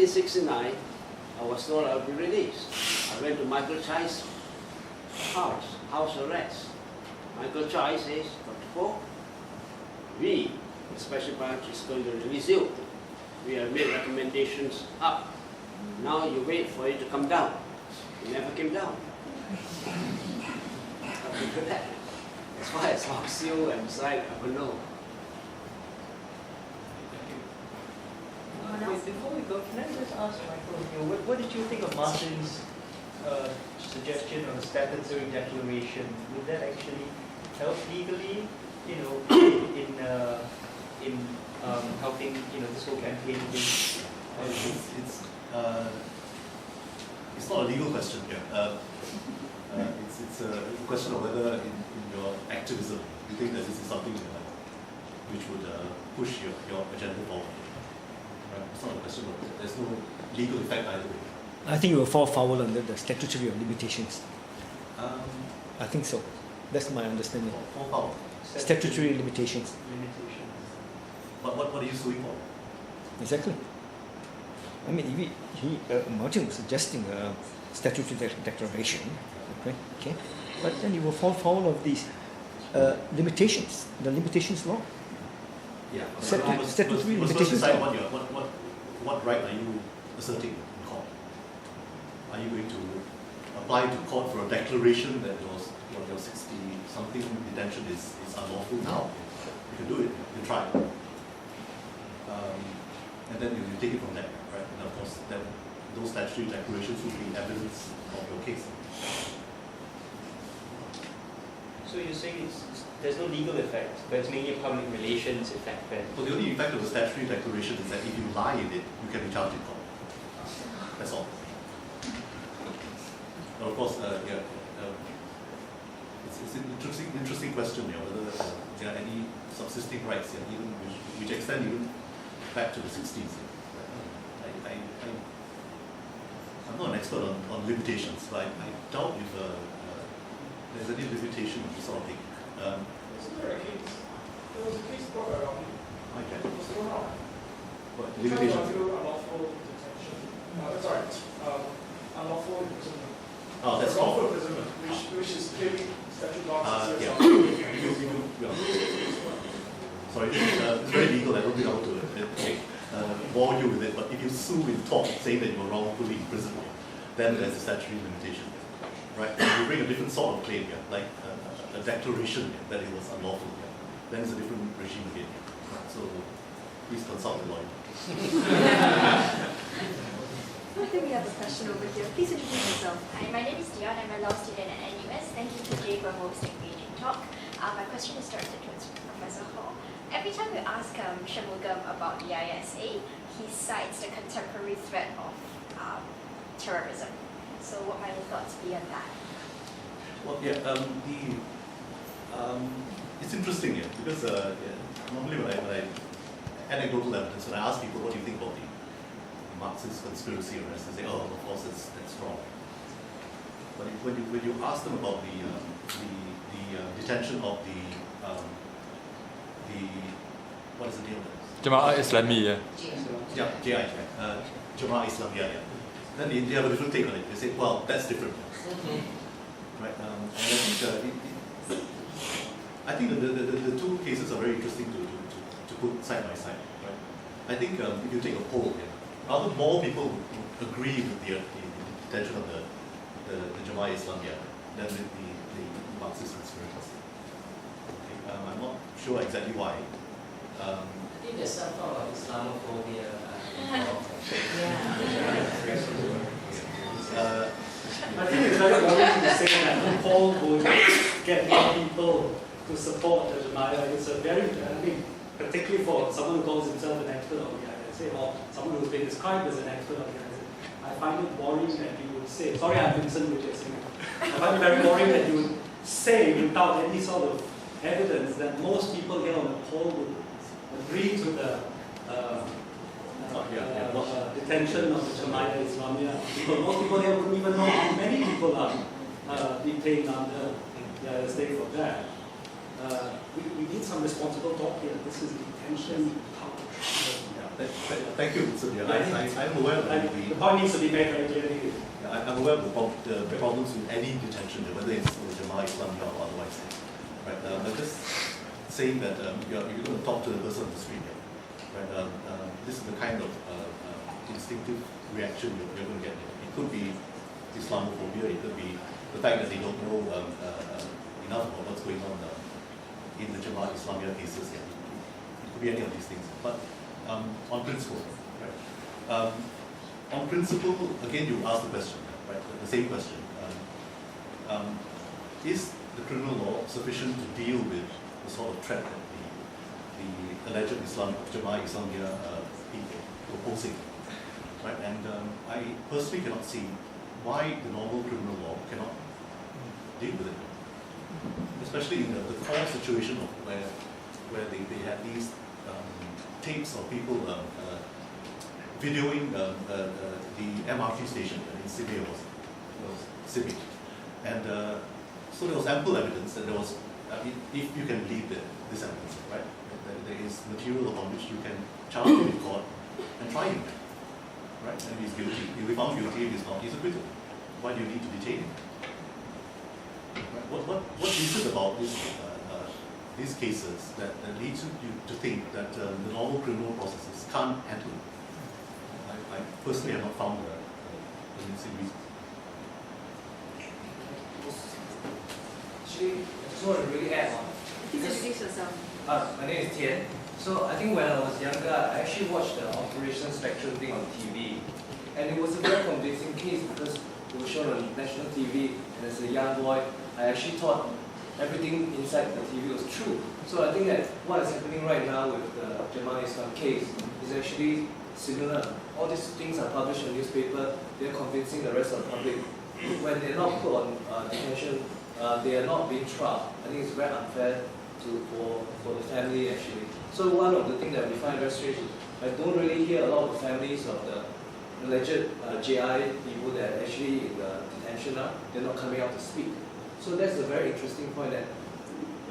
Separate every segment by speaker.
Speaker 1: 1969, I was told I would be released. I went to Michael Chai's house arrest. Michael Chai says, Dr. Poh, we, the special branch, is going to release you. We have made recommendations up. Now you wait for it to come down. It never came down. That's why as long as you and side, I will know.
Speaker 2: Before we go, can I just ask Michael, what did you think of Martin's suggestion of a statutory declaration? Would that actually help legally, in helping this whole campaign?
Speaker 3: It's not a legal question here. It's a question of whether in your activism you think that this is something which would push your agenda forward. Right? It's not a question of there's no legal effect either way.
Speaker 4: I think it will fall foul under the statutory of limitations. I think so. That's my understanding.
Speaker 3: Fall foul.
Speaker 4: Statutory limitations.
Speaker 3: But what are you suing for?
Speaker 4: Exactly. I mean, Martin was suggesting a statutory declaration, okay, but then you will fall foul of these limitations, the limitations law.
Speaker 3: Yeah.
Speaker 4: Statutory
Speaker 3: limitations.
Speaker 4: Decide
Speaker 3: what right are you asserting in court? Are you going to apply to court for a declaration that your 60-something detention is unlawful now? You can do it. You try. And then you take it from there, right? And of course, then those statutory declarations will be evidence of your case.
Speaker 2: So you're saying there's no legal effect, but it's mainly a public relations effect then?
Speaker 3: Well, the only effect of a statutory declaration is that if you lie in it, you can be charged in court. That's all. But of course, it's an interesting question, whether there are any subsisting rights, even which extend even back to the 60s. I'm not an expert on limitations, but I doubt if there's any limitation of this sort of thing.
Speaker 5: Wasn't there a case? There was a case brought around.
Speaker 3: Okay.
Speaker 5: It was thrown out.
Speaker 3: What
Speaker 5: Limitation?
Speaker 3: limitation?
Speaker 5: Unlawful detention. Unlawful imprisonment.
Speaker 3: Oh, that's
Speaker 5: unlawful imprisonment, which is clearly statute law.
Speaker 3: Yeah. Sorry, it's very legal. I don't think I want to bore you with it. But if you sue in tort saying that you were wrongfully imprisoned, then there's a statutory limitation, right? If you bring a different sort of claim here, like a declaration that it was unlawful, then it's a different regime again. So please consult the lawyer.
Speaker 6: I think we have a question over here. Please introduce yourself.
Speaker 7: Hi, my name is Dion. I'm a law student at NUS. Thank you to Jay for hosting the engaging talk. My question is directed towards Professor Ho. Every time we ask Shanmugam about the ISA, he cites the contemporary threat of terrorism. So what might your thoughts be on that?
Speaker 3: Well, it's interesting here because normally when I anecdotal evidence, when I ask people what do you think about the Marxist conspiracy arrest, they say, oh, of course that's wrong. But when you ask them about the detention of the what is the name of it?
Speaker 8: Jamaah Islamiyah.
Speaker 3: Yeah, JI, Jamaah Islamiyah. Yeah. Then they have a different take on it. They say, well, that's different. Right? And I think the two cases are very interesting to put side by side. Right? I think if you take a poll here, rather more people would agree with the detention of the Jamaah Islamiyah than with the Marxist conspiracy. Okay. I'm not sure exactly why.
Speaker 9: I think there's some form of Islamophobia involved.
Speaker 10: I think it's very worrying to say that Paul would get more people to support the Jamaah. It's a very, particularly for someone who calls himself an expert on the ISA, or someone who's been described as an expert on the ISA. I find it worrying that you would say, sorry I have Vincent with this. I find it very worrying that you would say without any sort of evidence that most people here on the poll would agree to the detention of the Jamaah Islamiyah. Most people here wouldn't even know how many people are detained under the ISA for that. We need some responsible talk here. This is detention.
Speaker 3: Thank you, Mr. Dear. I'm aware of
Speaker 10: The point needs to be made very clearly.
Speaker 3: I'm aware of the problems with any detention, whether it's with Jamaah Islamiyah or otherwise. Right? I'm just saying that you're going to talk to the person on the street. Right? This is the kind of instinctive reaction you're going to get. It could be Islamophobia, it could be the fact that they don't know enough about what's going on in the Jamaah Islamiyah cases. It could be any of these things. But on principle, right? On principle, again, you ask the question, right? The same question. Is the criminal law sufficient to deal with the sort of threat that the alleged Jamaah Islamiyah people were posing? Right? And I personally cannot see why the normal criminal law cannot deal with it. Especially in the core situation of where they had these tapes of people videoing the MRT station in Sydney was Sydney. And so there was ample evidence that there was, if you can believe this evidence, right? That there is material upon which you can charge him in court and try him. Right? And he's guilty. He'll be found guilty. If he's not, he's acquitted. Why do you need to detain him? Right? What is it about these cases that leads you to think that the normal criminal processes can't handle it? I personally have not found a convincing reason.
Speaker 9: Actually, I just want to really add on.
Speaker 6: Please introduce yourself.
Speaker 9: My name is Tian. So I think when I was younger, I actually watched the Operation Spectrum thing on TV. And it was a very convincing case because it was shown on national TV. And as a young boy, I actually thought everything inside the TV was true. So I think that what is happening right now with the Jamaah Islam case is actually similar. All these things are published in newspaper. They're convincing the rest of the public. When they're not put on detention, they are not being tried. I think it's very unfair for the family actually. So one of the things that we find very strange is I don't really hear a lot of the families of the alleged JI people that are actually in the detention now. They're not coming out to speak. So that's a very interesting point that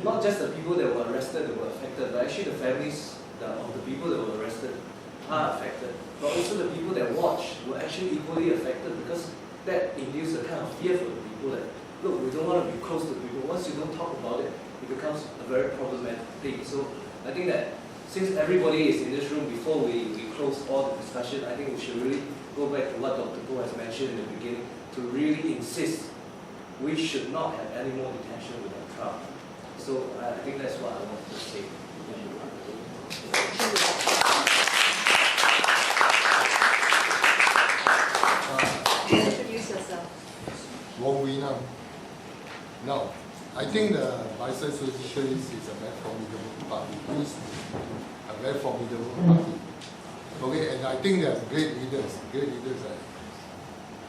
Speaker 9: not just the people that were arrested that were affected, but actually the families of the people that were arrested are affected. But also the people that watched were actually equally affected because that induced a kind of fear for the people that, look, we don't want to be close to people. Once you don't talk about it, it becomes a very problematic thing. So I think that since everybody is in this room, before we close all the discussion, I think we should really go back to what Dr. Poh has mentioned in the beginning, to really insist we should not have any more detention without trial. So I think that's what I wanted to say.
Speaker 6: Introduce yourself.
Speaker 8: Wong Wee Nam. Now, I think the Barisan Sosialis is a very formidable party. It is a very formidable party. Okay, and I think there are great leaders like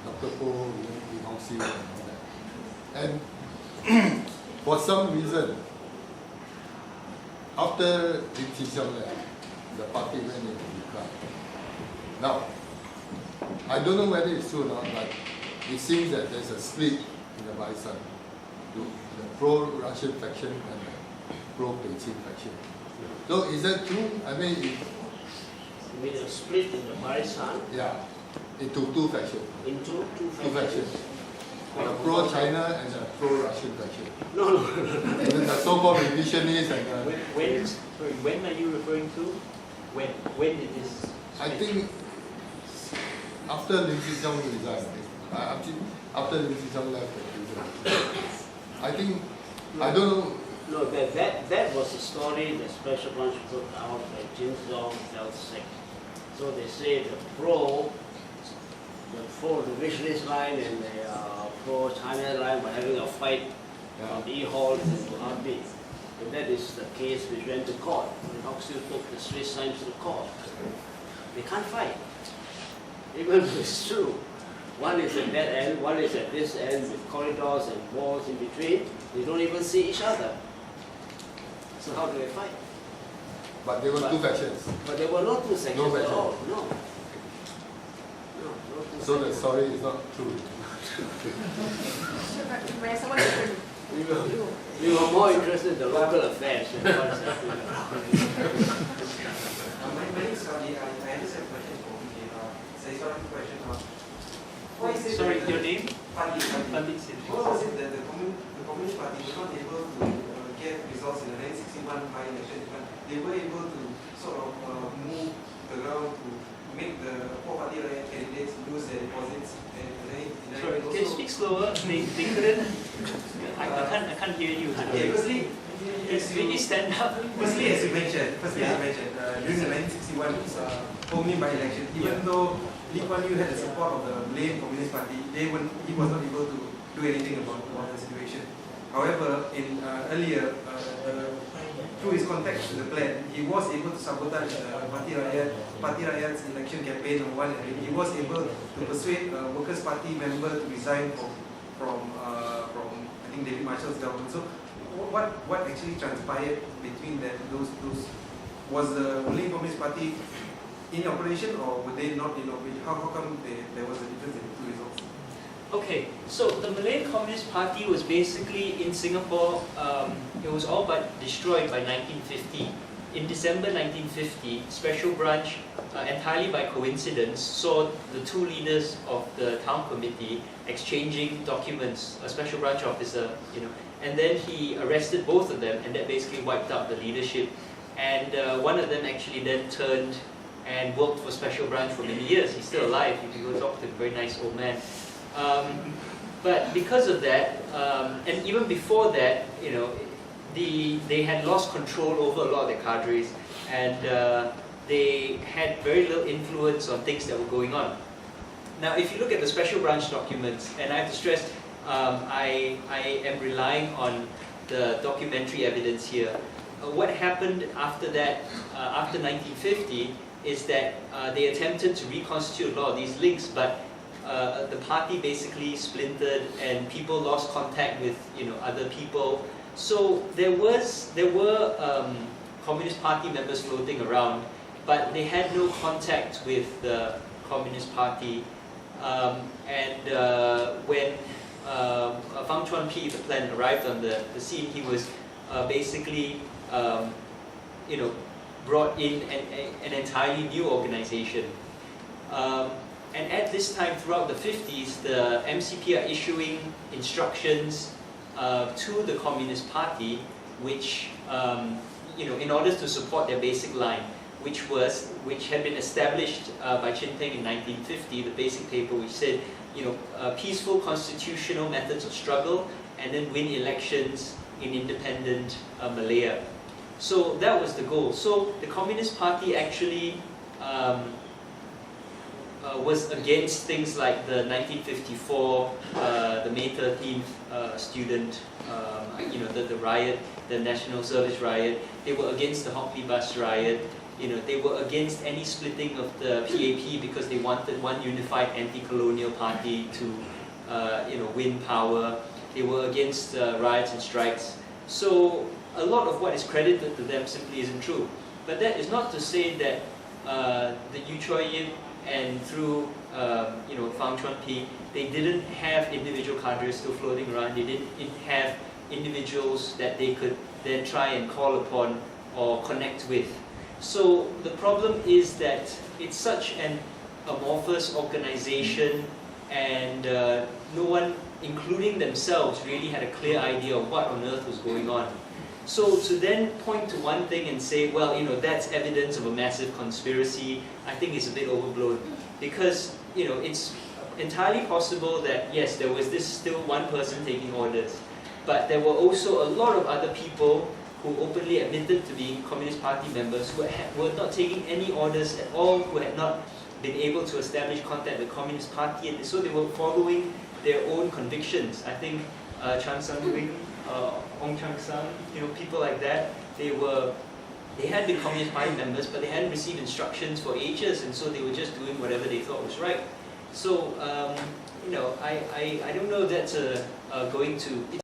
Speaker 8: Dr. Poh, Lee Hong Siew, and all that. And for some reason, after Lin Chi-Siong left, the party went into decline. Now, I don't know whether it's true or not, but it seems that there's a split in the Barisan. The pro-Russian faction and the pro-Beijing faction. So is that true? I mean,
Speaker 1: You mean a split in the Barisan
Speaker 8: yeah, into two factions.
Speaker 1: into two
Speaker 8: Two factions. The pro-China and the pro-Russian faction.
Speaker 1: No.
Speaker 8: And then the so-called revisionists and the,
Speaker 2: When are you referring to? When did this?
Speaker 8: I think after Lin Chi-Siong resigned, after Lin Chi-Siong left the prison, I think, I don't know.
Speaker 1: No, that was a story the special branch put out by Jin Zong felt sick. So they say the revisionist line and the pro-China line were having a fight from E Hall to RB. And that is the case which went to court. When Hoxie took the Swiss signs to court. They can't fight. Even if it's true. One is at that end, one is at this end with corridors and walls in between. They don't even see each other. So how do they fight?
Speaker 8: But there were two factions.
Speaker 1: But there were no two sections
Speaker 8: No
Speaker 1: at
Speaker 8: faction.
Speaker 1: all. No. No two
Speaker 8: So the
Speaker 1: sections.
Speaker 8: story is not true.
Speaker 6: May someone different
Speaker 1: We were more interested in the local affairs than what's happening.
Speaker 11: My name is Fadi. I just have a question for you. It's a historical question. Why is it
Speaker 2: Sorry,
Speaker 11: that
Speaker 2: your name?
Speaker 11: Fadi.
Speaker 2: Fadi.
Speaker 11: Why was it that the Communist Party was not able to get results in the 1961 by-election? They were able to sort of move the ground to make the Poh Party candidates lose their deposits.
Speaker 2: Sorry, can you speak slower? They couldn't. I can't hear you.
Speaker 11: Okay, firstly,
Speaker 2: Really stand up.
Speaker 11: Firstly, as you mentioned, during the 1961 Communist by-election, even though Lee Kuan Yew had the support of the Malay Communist Party, he was not able to do anything about the situation. However, in earlier, through his contacts with the plan, he was able to sabotage Parti Rakyat's election campaign on one hand. He was able to persuade a Workers' Party member to resign from I think David Marshall's government. So, what actually transpired between those? Was the Malay Communist Party in operation, or were they not in operation? How come there was a difference in the two results?
Speaker 2: Okay, so the Malay Communist Party was basically in Singapore, it was all but destroyed by 1950. In December 1950, Special Branch, entirely by coincidence, saw the two leaders of the town committee exchanging documents, a Special Branch officer, and then he arrested both of them, and that basically wiped out the leadership. And one of them actually then turned and worked for Special Branch for many years. He's still alive. You can go talk to him, very nice old man. But because of that, and even before that, they had lost control over a lot of their cadres, and they had very little influence on things that were going on. Now, if you look at the Special Branch documents, and I have to stress, I am relying on the documentary evidence here. What happened after that, after 1950, is that they attempted to reconstitute a lot of these links, but the party basically splintered and people lost contact with other people. So there were Communist Party members floating around, but they had no contact with the Communist Party. When Fang Chuan Pi, the plan, arrived on the scene, he was basically brought in an entirely new organization. And at this time, throughout the 50s, the MCP are issuing instructions to the Communist Party, which, in order to support their basic line, which had been established by Chin Peng in 1950, the basic paper which said, peaceful constitutional methods of struggle, and then win elections in independent Malaya. So that was the goal. So the Communist Party actually was against things like the 1954, the May 13th student, the riot, the National Service riot. They were against the Hockley bus riot. They were against any splitting of the PAP because they wanted one unified anti-colonial party to, win power. They were against riots and strikes. So a lot of what is credited to them simply isn't true. But that is not to say that the Yu Choi Yip and through Fang Chuan Pi, they didn't have individual cadres still floating around. They didn't have individuals that they could then try and call upon or connect with. So the problem is that it's such an amorphous organization, and no one, including themselves, really had a clear idea of what on earth was going on. So to then point to one thing and say, well, that's evidence of a massive conspiracy, I think is a bit overblown. Because, it's entirely possible that, yes, there was still one person taking orders, but there were also a lot of other people who openly admitted to being Communist Party members who were not taking any orders at all, who had not been able to establish contact with the Communist Party, and so they were following their own convictions. I think Chan Sun Wing, Ong Chang San, people like that, they had been Communist Party members, but they hadn't received instructions for ages, and so they were just doing whatever they thought was right. So, I don't know if that's going to...